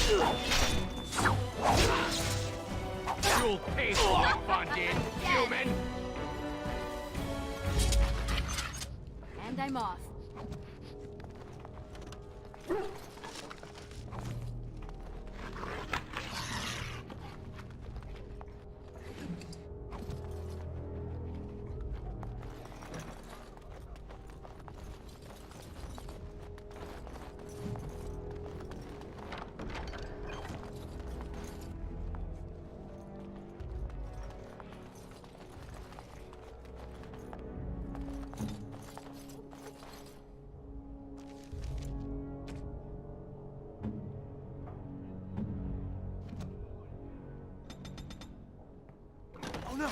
You'll pay for what fun did, human! And I'm off. No!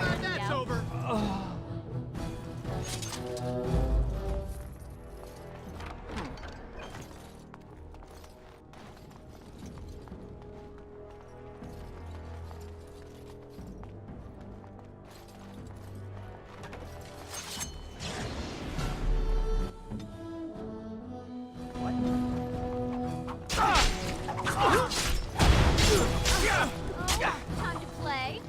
Watch that's over! Time to play.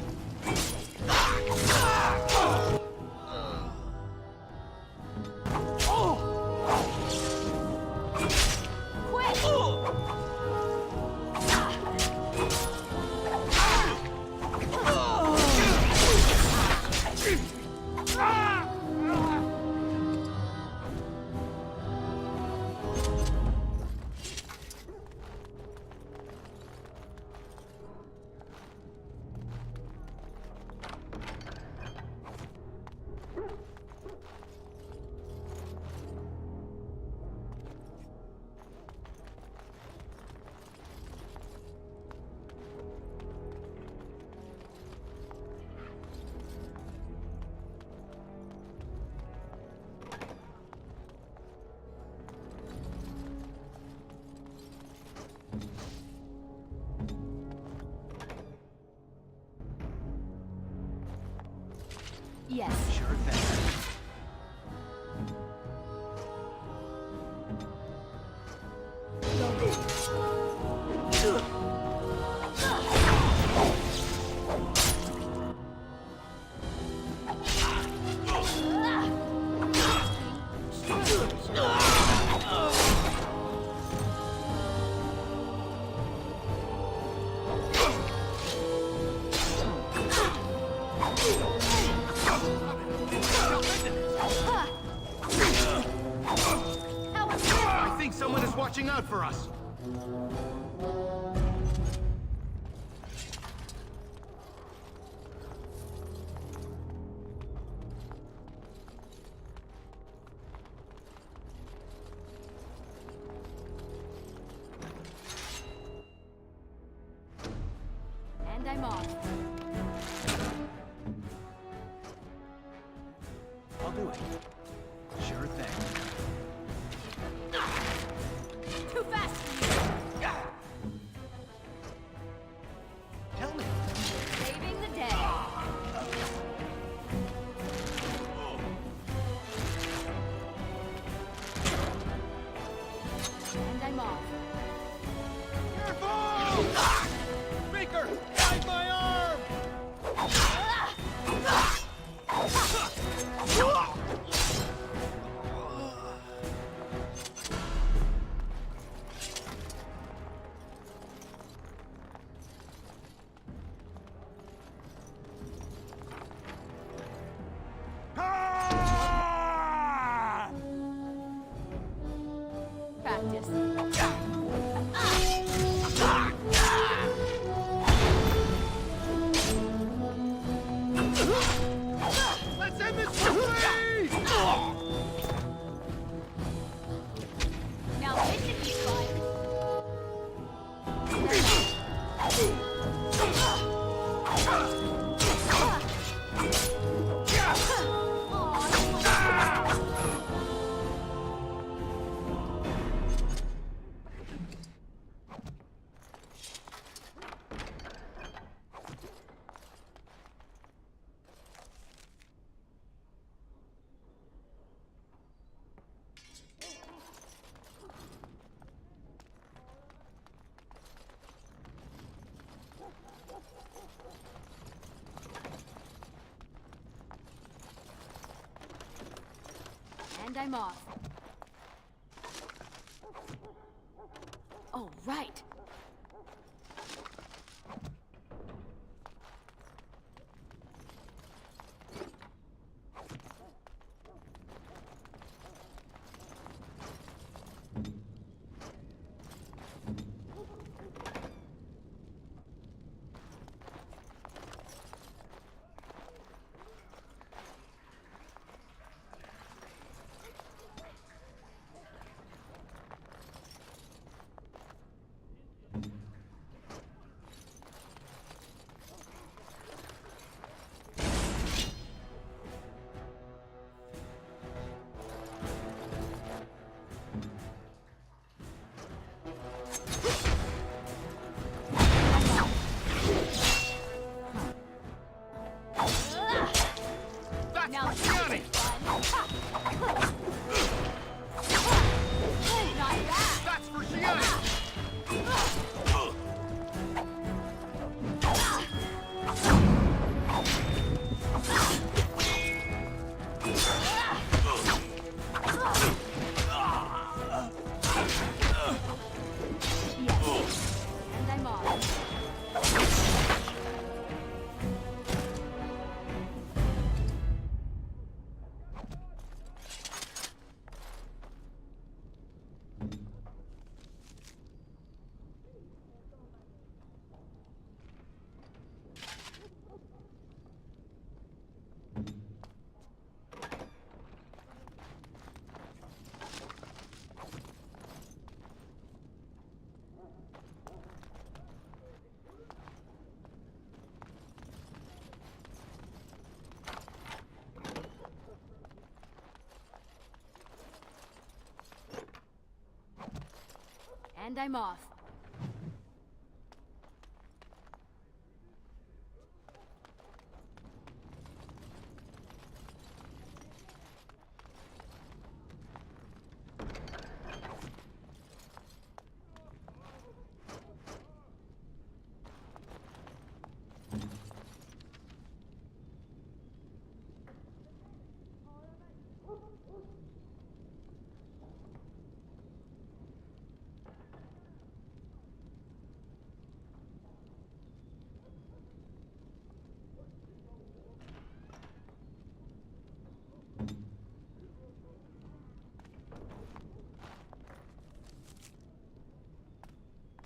Yes. Sure thing. I think someone is watching out for us. And I'm off. I'll do it. Sure thing. Too fast for you. Tell me. Saving the day. And I'm off. Careful! Baker, guide my arm! Practice. Let's end this quickly! And I'm off. Oh, right. That's for Shianni! Not bad. That's for Shianni! Yes. And I'm off. And I'm off.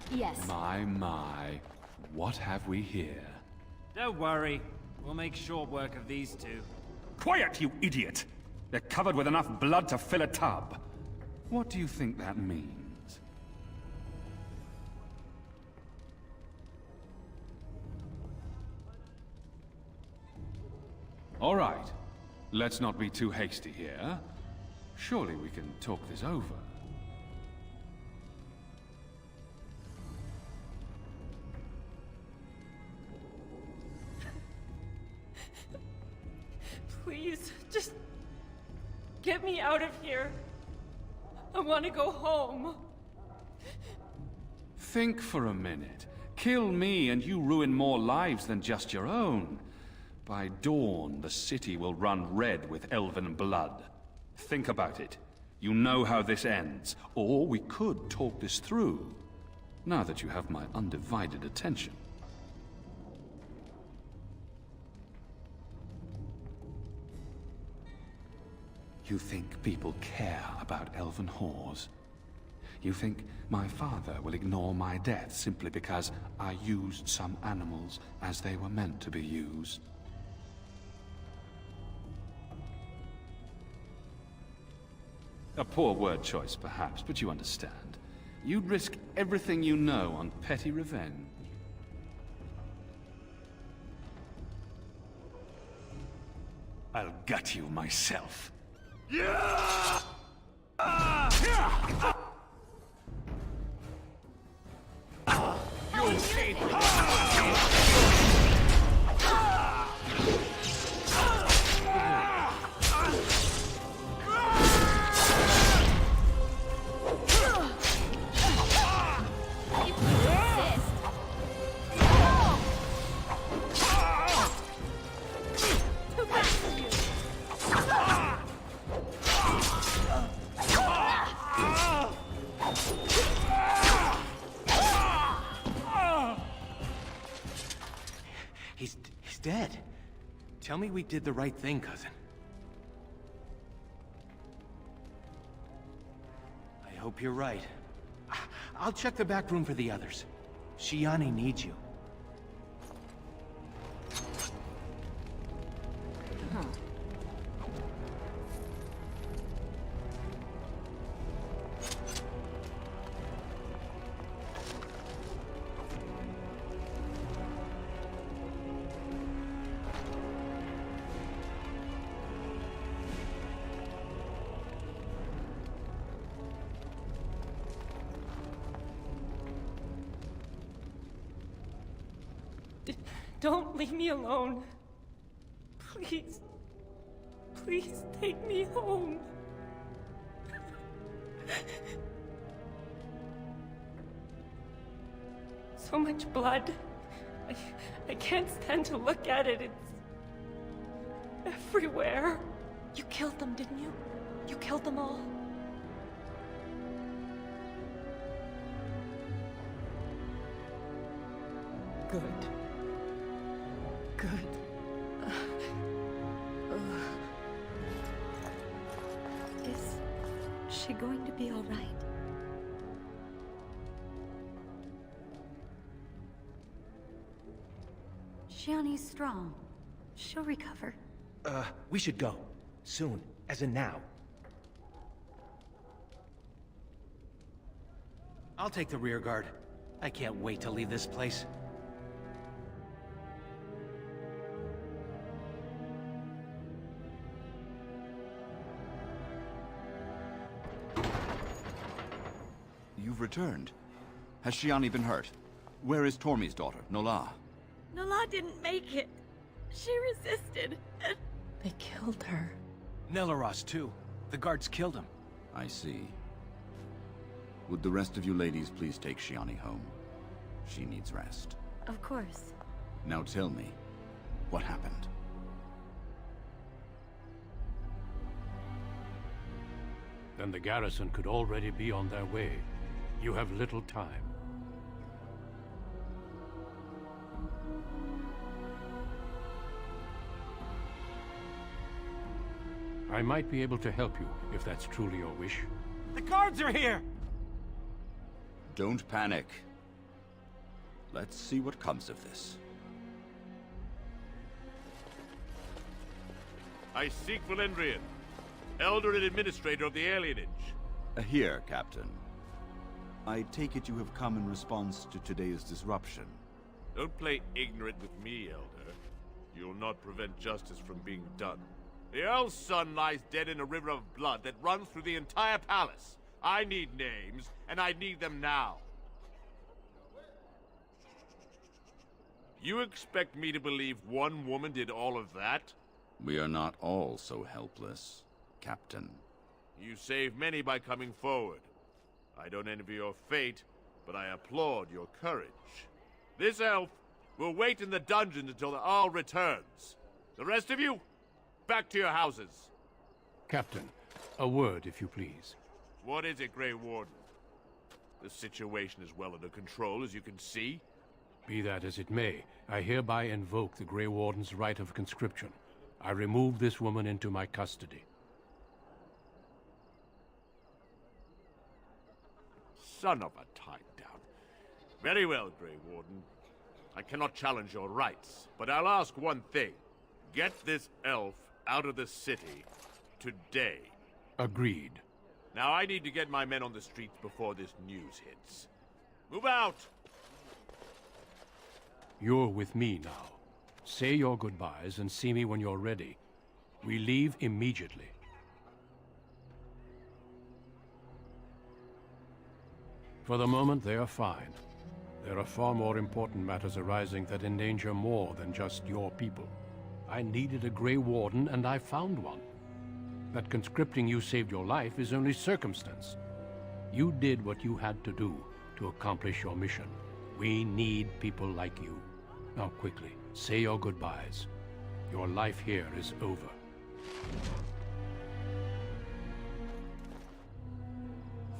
Yes. My, what have we here? Don't worry. We'll make short work of these two. Quiet, you idiot! They're covered with enough blood to fill a tub. What do you think that means? All right. Let's not be too hasty here. Surely we can talk this over. Please, just get me out of here. I want to go home. Think for a minute. Kill me and you ruin more lives than just your own. By dawn, the city will run red with elven blood. Think about it. You know how this ends. Or we could talk this through, now that you have my undivided attention. You think people care about elven whores? You think my father will ignore my death simply because I used some animals as they were meant to be used? A poor word choice, perhaps, but you understand. You'd risk everything you know on petty revenge. I'll gut you myself. Yeah! You'll see. He's dead. Tell me we did the right thing, cousin. I hope you're right. I'll check the back room for the others. Shianni needs you. Don't leave me alone. Please. Please take me home. So much blood. I can't stand to look at it. It's everywhere. You killed them, didn't you? You killed them all. Good. Good. Is she going to be all right? Shianni's strong. She'll recover. We should go. Soon. As in now. I'll take the rear guard. I can't wait to leave this place. You've returned. Has Shianni been hurt? Where is Tormy's daughter, Nola? Nola didn't make it. She resisted. They killed her. Nelaros, too. The guards killed him. I see. Would the rest of you ladies please take Shianni home? She needs rest. Of course. Now tell me, what happened? Then the garrison could already be on their way. You have little time. I might be able to help you, if that's truly your wish. The guards are here! Don't panic. Let's see what comes of this. I seek Valendrian, Elder and Administrator of the Alienage. Here, Captain. I take it you have come in response to today's disruption. Don't play ignorant with me, Elder. You'll not prevent justice from being done. The Earl's son lies dead in a river of blood that runs through the entire palace. I need names, and I need them now. You expect me to believe one woman did all of that? We are not all so helpless, Captain. You saved many by coming forward. I don't envy your fate, but I applaud your courage. This elf will wait in the dungeons until the Earl returns. The rest of you, back to your houses. Captain, a word, if you please. What is it, Grey Warden? The situation is well under control, as you can see. Be that as it may, I hereby invoke the Grey Warden's right of conscription. I remove this woman into my custody. Son of a tie-down. Very well, Grey Warden. I cannot challenge your rights, but I'll ask one thing. Get this elf out of the city today. Agreed. Now I need to get my men on the streets before this news hits. Move out! You're with me now. Say your goodbyes and see me when you're ready. We leave immediately. For the moment, they are fine. There are far more important matters arising that endanger more than just your people. I needed a Grey Warden, and I found one. That conscripting you saved your life is only circumstance. You did what you had to do to accomplish your mission. We need people like you. Now quickly, say your goodbyes. Your life here is over.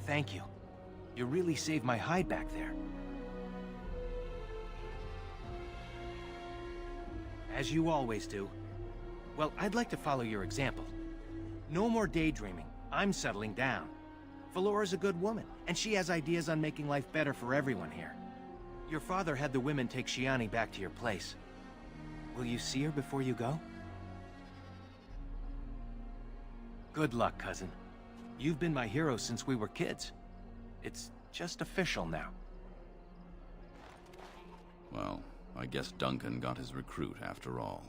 Thank you. You really saved my hide back there. As you always do. Well, I'd like to follow your example. No more daydreaming. I'm settling down. Felora's a good woman, and she has ideas on making life better for everyone here. Your father had the women take Shianni back to your place. Will you see her before you go? Good luck, cousin. You've been my hero since we were kids. It's just official now. Well, I guess Duncan got his recruit after all.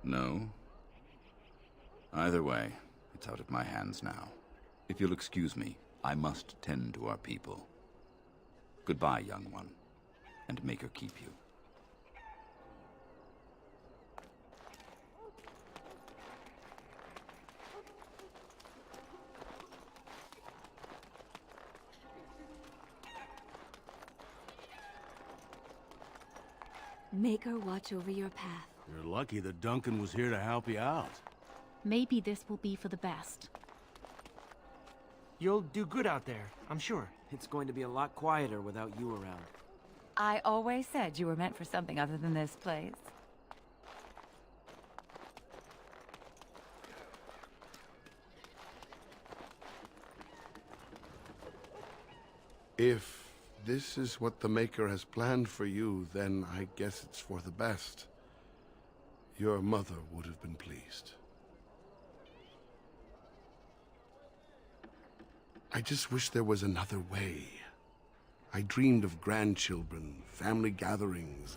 No? Either way, it's out of my hands now. If you'll excuse me, I must tend to our people. Goodbye, young one, and make her keep you. Make her watch over your path. You're lucky that Duncan was here to help you out. Maybe this will be for the best. You'll do good out there, I'm sure. It's going to be a lot quieter without you around. I always said you were meant for something other than this place. If this is what the Maker has planned for you, then I guess it's for the best. Your mother would have been pleased. I just wish there was another way. I dreamed of grandchildren, family gatherings,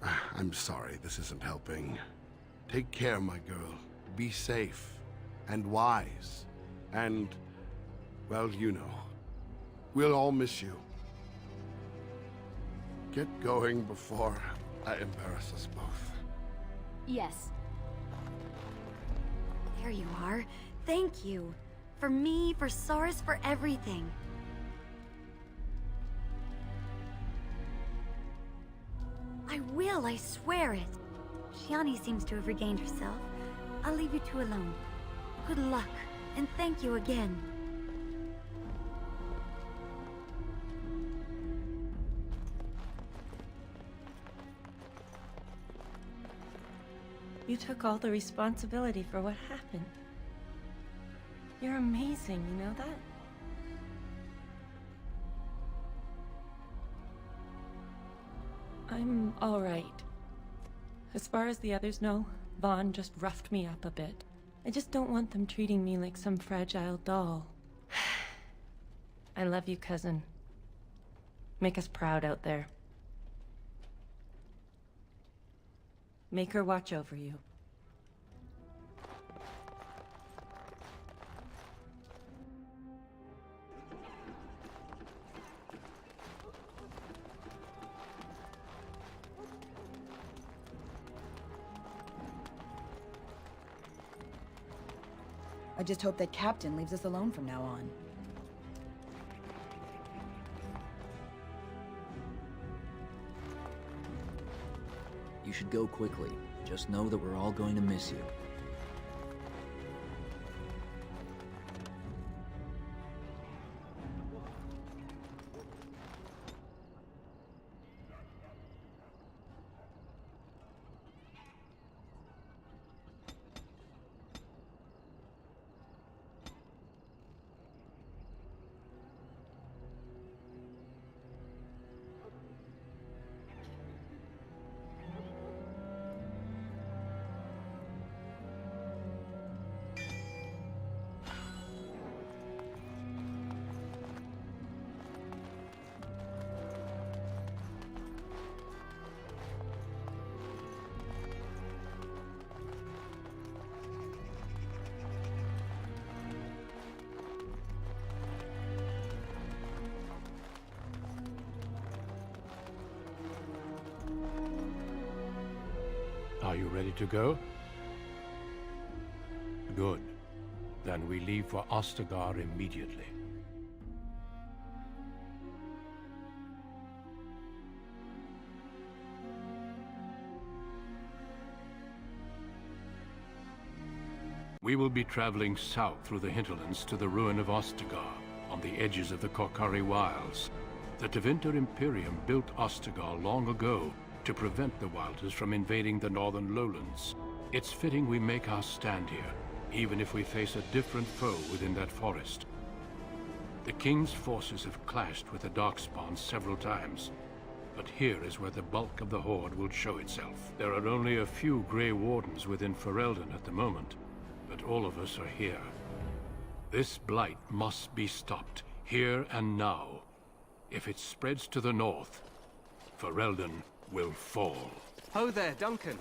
and... I'm sorry, this isn't helping. Take care, my girl. Be safe, and wise, and... well, you know. We'll all miss you. Get going before I embarrass us both. Yes. There you are. Thank you. For me, for Soris, for everything. I will, I swear it. Shianni seems to have regained herself. I'll leave you two alone. Good luck, and thank you again. You took all the responsibility for what happened. You're amazing, you know that? I'm all right. As far as the others know, Vaughan just roughed me up a bit. I just don't want them treating me like some fragile doll. I love you, cousin. Make us proud out there. Make her watch over you. I just hope that Captain leaves us alone from now on. You should go quickly. Just know that we're all going to miss you. Are you ready to go? Good. Then we leave for Ostagar immediately. We will be traveling south through the hinterlands to the ruin of Ostagar, on the edges of the Korkari Wilds. The Tevinter Imperium built Ostagar long ago to prevent the Wilders from invading the northern lowlands. It's fitting we make our stand here, even if we face a different foe within that forest. The King's forces have clashed with the Darkspawn several times, but here is where the bulk of the Horde will show itself. There are only a few Grey Wardens within Ferelden at the moment, but all of us are here. This blight must be stopped, here and now. If it spreads to the north, Ferelden will fall. Ho there, Duncan.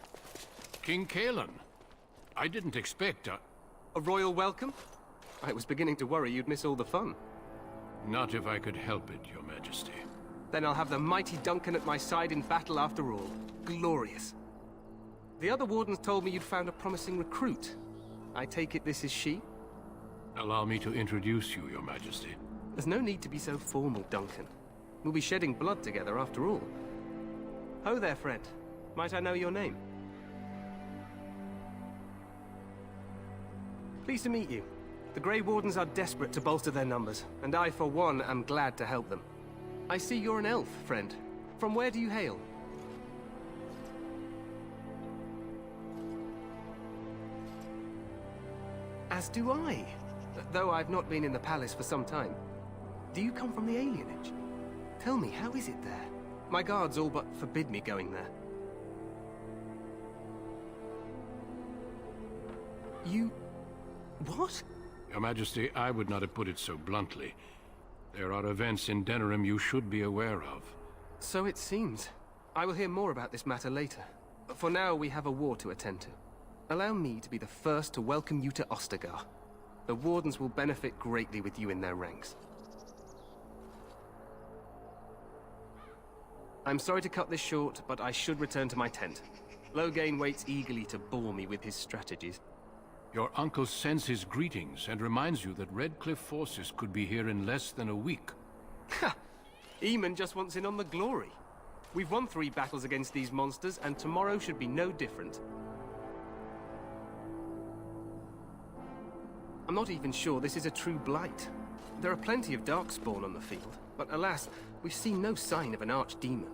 King Kalen. I didn't expect a royal welcome? I was beginning to worry you'd miss all the fun. Not if I could help it, Your Majesty. Then I'll have the mighty Duncan at my side in battle after all. Glorious. The other wardens told me you'd found a promising recruit. I take it this is she? Allow me to introduce you, Your Majesty. There's no need to be so formal, Duncan. We'll be shedding blood together after all. Ho there, friend. Might I know your name? Pleased to meet you. The Grey Wardens are desperate to bolster their numbers, and I, for one, am glad to help them. I see you're an elf, friend. From where do you hail? As do I, though I've not been in the palace for some time. Do you come from the alienage? Tell me, how is it there? My guards all but forbid me going there. You... what? Your Majesty, I would not have put it so bluntly. There are events in Denerim you should be aware of. So it seems. I will hear more about this matter later. But for now, we have a war to attend to. Allow me to be the first to welcome you to Ostagar. The Wardens will benefit greatly with you in their ranks. I'm sorry to cut this short, but I should return to my tent. Loghain waits eagerly to bore me with his strategies. Your uncle sends his greetings and reminds you that Redcliffe forces could be here in less than a week. Ha! Eamon just wants in on the glory. We've won 3 battles against these monsters, and tomorrow should be no different. I'm not even sure this is a true blight. There are plenty of Darkspawn on the field, but alas, we've seen no sign of an archdemon.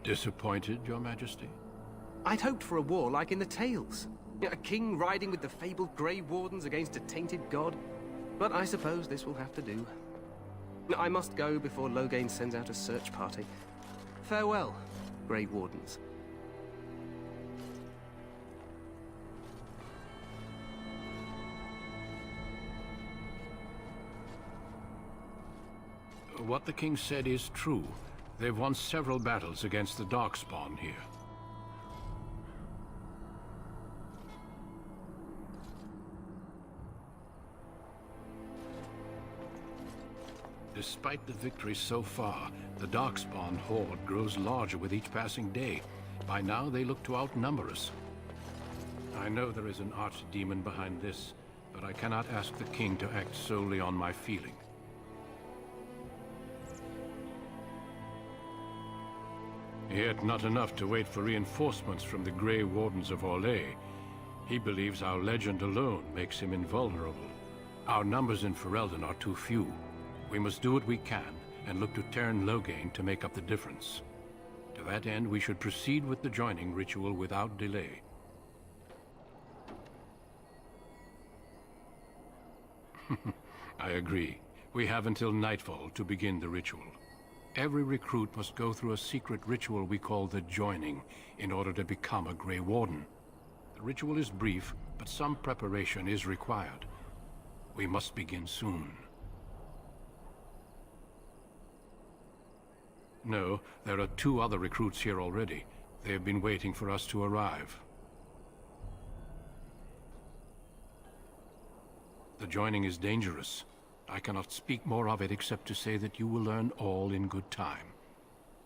Disappointed, Your Majesty? I'd hoped for a war like in the tales. A king riding with the fabled Grey Wardens against a tainted god. But I suppose this will have to do. I must go before Loghain sends out a search party. Farewell, Grey Wardens. What the king said is true. They've won several battles against the Darkspawn here. Despite the victory so far, the Darkspawn horde grows larger with each passing day. By now, they look to outnumber us. I know there is an archdemon behind this, but I cannot ask the king to act solely on my feeling. Yet not enough to wait for reinforcements from the Grey Wardens of Orlais. He believes our legend alone makes him invulnerable. Our numbers in Ferelden are too few. We must do what we can, and look to Teyrn Loghain to make up the difference. To that end, we should proceed with the joining ritual without delay. I agree. We have until nightfall to begin the ritual. Every recruit must go through a secret ritual we call the joining, in order to become a Grey Warden. The ritual is brief, but some preparation is required. We must begin soon. No, there are 2 other recruits here already. They have been waiting for us to arrive. The joining is dangerous. I cannot speak more of it except to say that you will learn all in good time.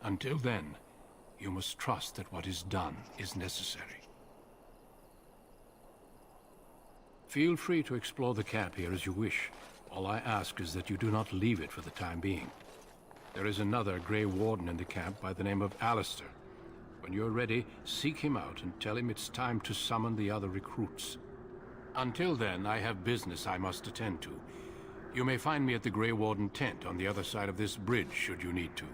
Until then, you must trust that what is done is necessary. Feel free to explore the camp here as you wish. All I ask is that you do not leave it for the time being. There is another Grey Warden in the camp by the name of Alistair. When you're ready, seek him out and tell him it's time to summon the other recruits. Until then, I have business I must attend to. You may find me at the Grey Warden tent on the other side of this bridge, should you need to.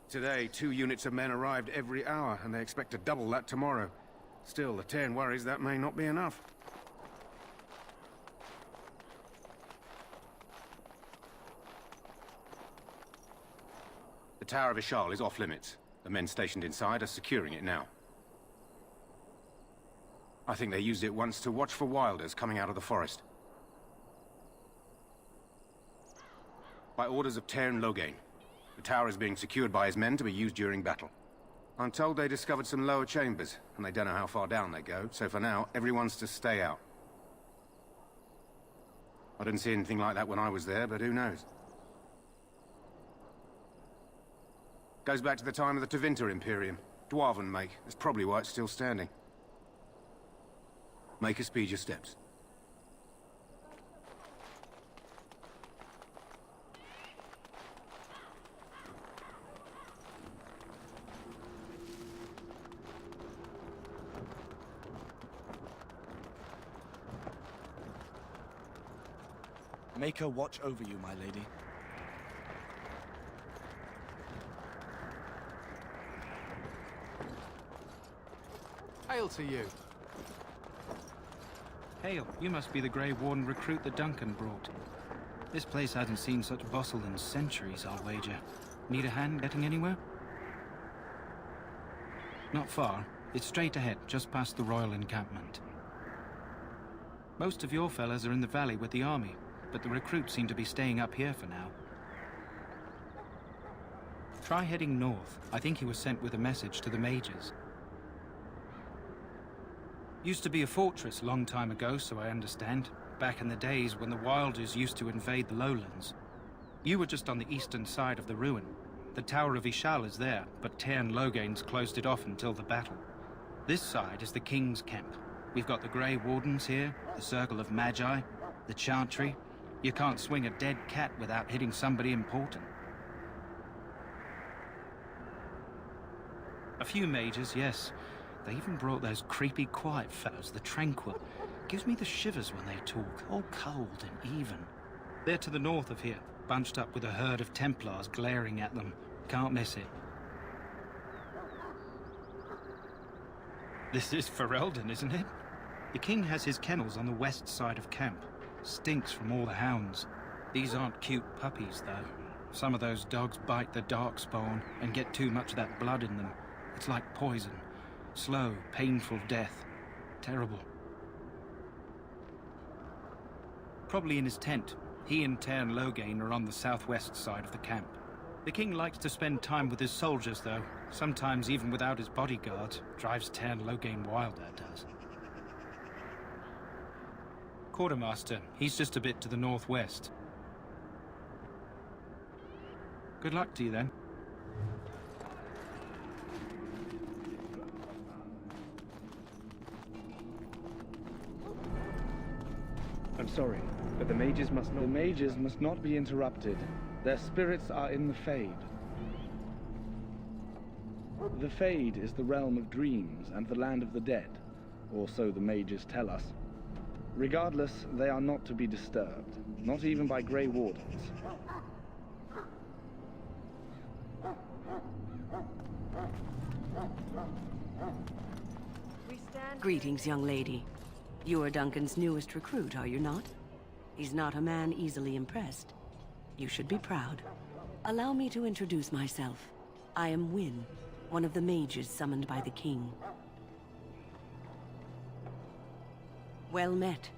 Today, 2 units of men arrived every hour, and they expect to double that tomorrow. Still, the Terran worries that may not be enough. The Tower of Ishal is off limits. The men stationed inside are securing it now. I think they used it once to watch for wilders coming out of the forest. By orders of Terran Logain, the tower is being secured by his men to be used during battle. I'm told they discovered some lower chambers, and they don't know how far down they go, so for now, everyone's to stay out. I didn't see anything like that when I was there, but who knows? Goes back to the time of the Tevinter Imperium. Dwarven make. That's probably why it's still standing. Make her speed your steps. Make her watch over you, my lady. Hail to you. Hail, you must be the Grey Warden recruit that Duncan brought. This place hasn't seen such bustle in centuries, I'll wager. Need a hand getting anywhere? Not far. It's straight ahead, just past the royal encampment. Most of your fellas are in the valley with the army, but the recruits seem to be staying up here for now. Try heading north. I think he was sent with a message to the mages. Used to be a fortress a long time ago, so I understand. Back in the days when the Wilders used to invade the lowlands. You were just on the eastern side of the ruin. The Tower of Ishal is there, but Terran Logain's closed it off until the battle. This side is the King's camp. We've got the Grey Wardens here, the Circle of Magi, the Chantry. You can't swing a dead cat without hitting somebody important. A few mages, yes. They even brought those creepy quiet fellows, the Tranquil. Gives me the shivers when they talk, all cold and even. They're to the north of here, bunched up with a herd of Templars glaring at them. Can't miss it. This is Ferelden, isn't it? The king has his kennels on the west side of camp. Stinks from all the hounds. These aren't cute puppies, though. Some of those dogs bite the darkspawn and get too much of that blood in them. It's like poison. Slow, painful death. Terrible. Probably in his tent. He and Terran Logain are on the southwest side of the camp. The king likes to spend time with his soldiers, though. Sometimes even without his bodyguard. Drives Terran Logain wild, that does. Quartermaster, he's just a bit to the northwest. Good luck to you, then. I'm sorry, but the mages must not... The mages must not be interrupted. Their spirits are in the Fade. The Fade is the realm of dreams and the land of the dead, or so the mages tell us. Regardless, they are not to be disturbed, not even by Grey Wardens. Greetings, young lady. You are Duncan's newest recruit, are you not? He's not a man easily impressed. You should be proud. Allow me to introduce myself. I am Wynne, one of the mages summoned by the king. Well met,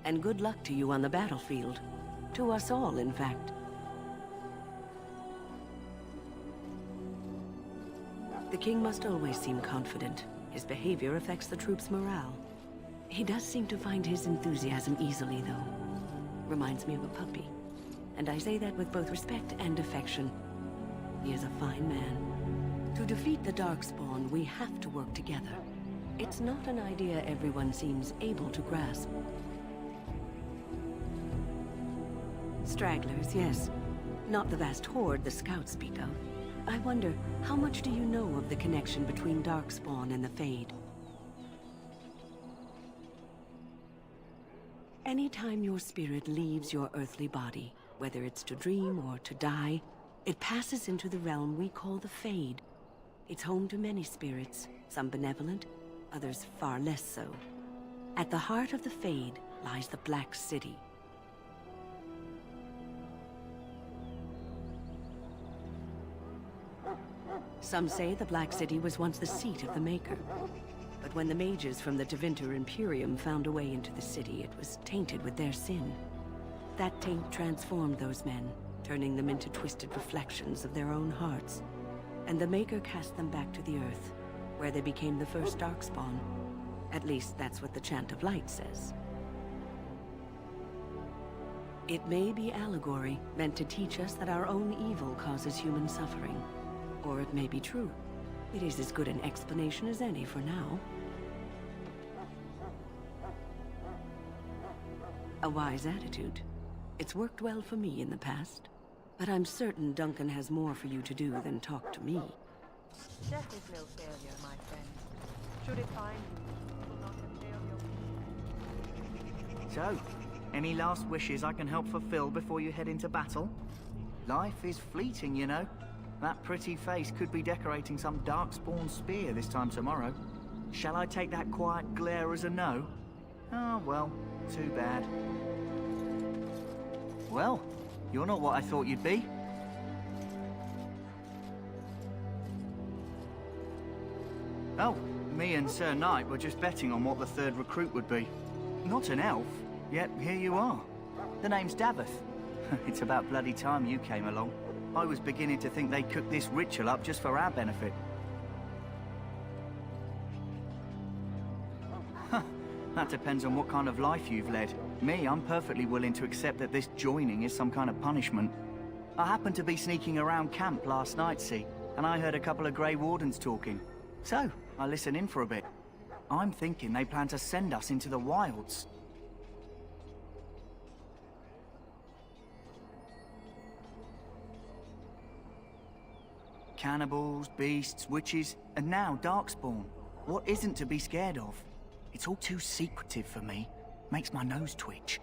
and good luck to you on the battlefield. To us all, in fact. The king must always seem confident. His behavior affects the troops' morale. He does seem to find his enthusiasm easily, though. Reminds me of a puppy. And I say that with both respect and affection. He is a fine man. To defeat the Darkspawn, we have to work together. It's not an idea everyone seems able to grasp. Stragglers, yes. Not the vast horde the scouts speak of. I wonder, how much do you know of the connection between Darkspawn and the Fade? Anytime your spirit leaves your earthly body, whether it's to dream or to die, it passes into the realm we call the Fade. It's home to many spirits, some benevolent, others far less so. At the heart of the Fade lies the Black City. Some say the Black City was once the seat of the Maker. But when the mages from the Tevinter Imperium found a way into the city, it was tainted with their sin. That taint transformed those men, turning them into twisted reflections of their own hearts. And the Maker cast them back to the Earth, where they became the first Darkspawn. At least that's what the Chant of Light says. It may be allegory, meant to teach us that our own evil causes human suffering. Or it may be true. It is as good an explanation as any for now. A wise attitude. It's worked well for me in the past. But I'm certain Duncan has more for you to do than talk to me. Death is no failure, my friend. Should it find you, it will not have failed your... So, any last wishes I can help fulfill before you head into battle? Life is fleeting, you know. That pretty face could be decorating some Darkspawn spear this time tomorrow. Shall I take that quiet glare as a no? Oh, well, too bad. Well, you're not what I thought you'd be. Oh, me and Sir Knight were just betting on what the third recruit would be. Not an elf, yet here you are. The name's Daveth. It's about bloody time you came along. I was beginning to think they cooked this ritual up just for our benefit. Huh, that depends on what kind of life you've led. Me, I'm perfectly willing to accept that this joining is some kind of punishment. I happened to be sneaking around camp last night, see, and I heard a couple of Grey Wardens talking. So, I listened in for a bit. I'm thinking they plan to send us into the wilds. Cannibals, beasts, witches, and now Darkspawn. What isn't to be scared of? It's all too secretive for me. Makes my nose twitch.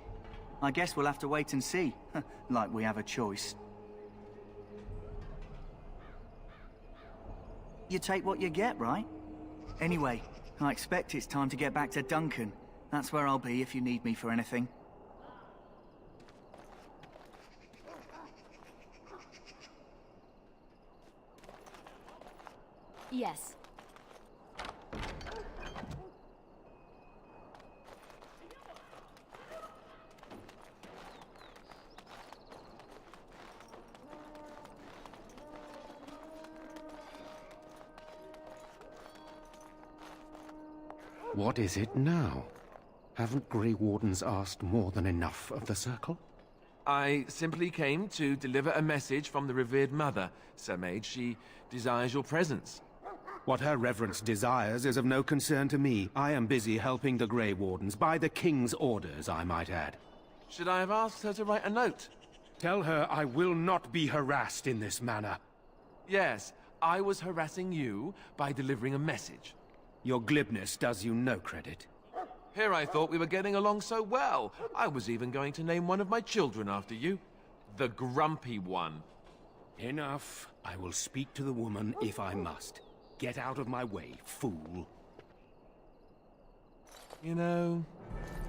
I guess we'll have to wait and see. Like we have a choice. You take what you get, right? Anyway, I expect it's time to get back to Duncan. That's where I'll be if you need me for anything. Yes. What is it now? Haven't Grey Wardens asked more than enough of the Circle? I simply came to deliver a message from the revered mother, Sir Mage. She desires your presence. What her reverence desires is of no concern to me. I am busy helping the Grey Wardens, by the King's orders, I might add. Should I have asked her to write a note? Tell her I will not be harassed in this manner. Yes, I was harassing you by delivering a message. Your glibness does you no credit. Here I thought we were getting along so well. I was even going to name one of my children after you. The Grumpy One. Enough. I will speak to the woman if I must. Get out of my way, fool. You know,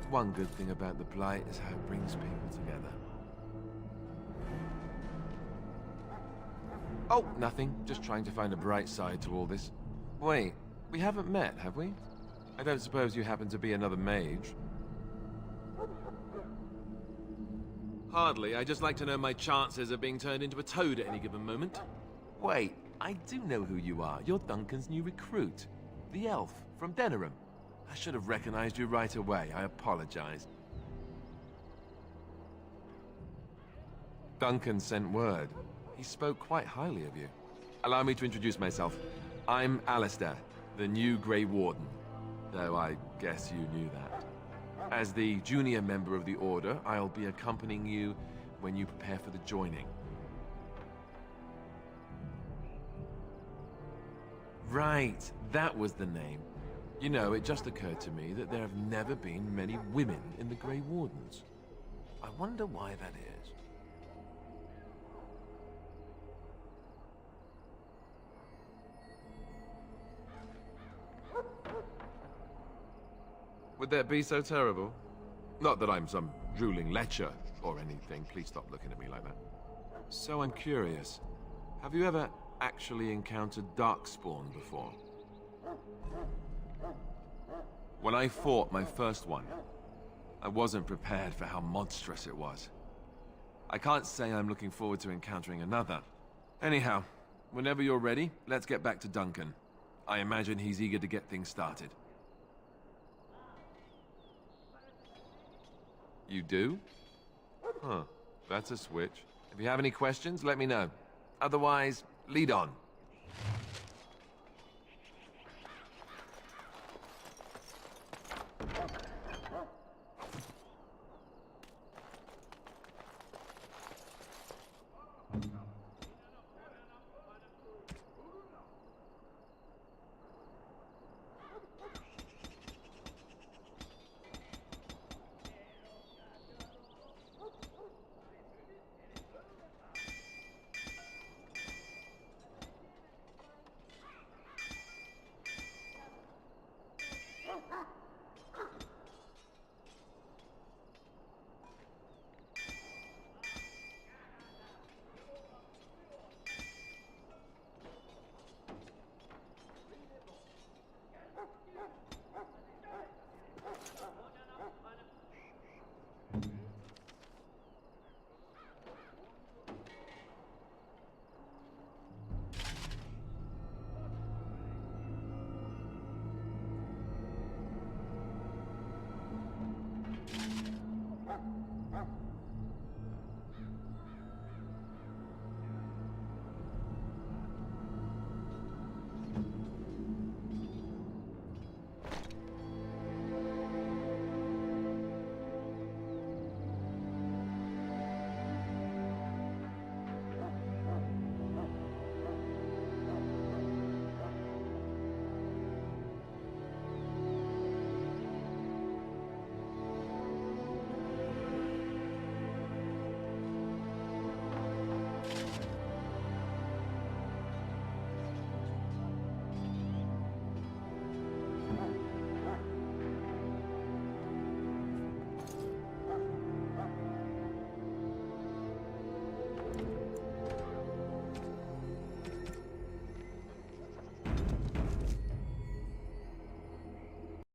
one good thing about the Blight is how it brings people together. Oh, nothing. Just trying to find a bright side to all this. Wait, we haven't met, have we? I don't suppose you happen to be another mage? Hardly. I just like to know my chances of being turned into a toad at any given moment. Wait, I do know who you are. You're Duncan's new recruit. The elf from Denerim. I should have recognized you right away. I apologize. Duncan sent word. He spoke quite highly of you. Allow me to introduce myself. I'm Alistair, the new Grey Warden. Though I guess you knew that. As the junior member of the Order, I'll be accompanying you when you prepare for the joining. Right, that was the name. You know, it just occurred to me that there have never been many women in the Grey Wardens. I wonder why that is. Would that be so terrible? Not that I'm some drooling lecher or anything. Please stop looking at me like that. So I'm curious. Have you ever actually encountered Darkspawn before? When I fought my first one, I wasn't prepared for how monstrous it was. I can't say I'm looking forward to encountering another. Anyhow, whenever you're ready, let's get back to Duncan. I imagine he's eager to get things started. You do? Huh. That's a switch. If you have any questions, let me know. Otherwise, lead on.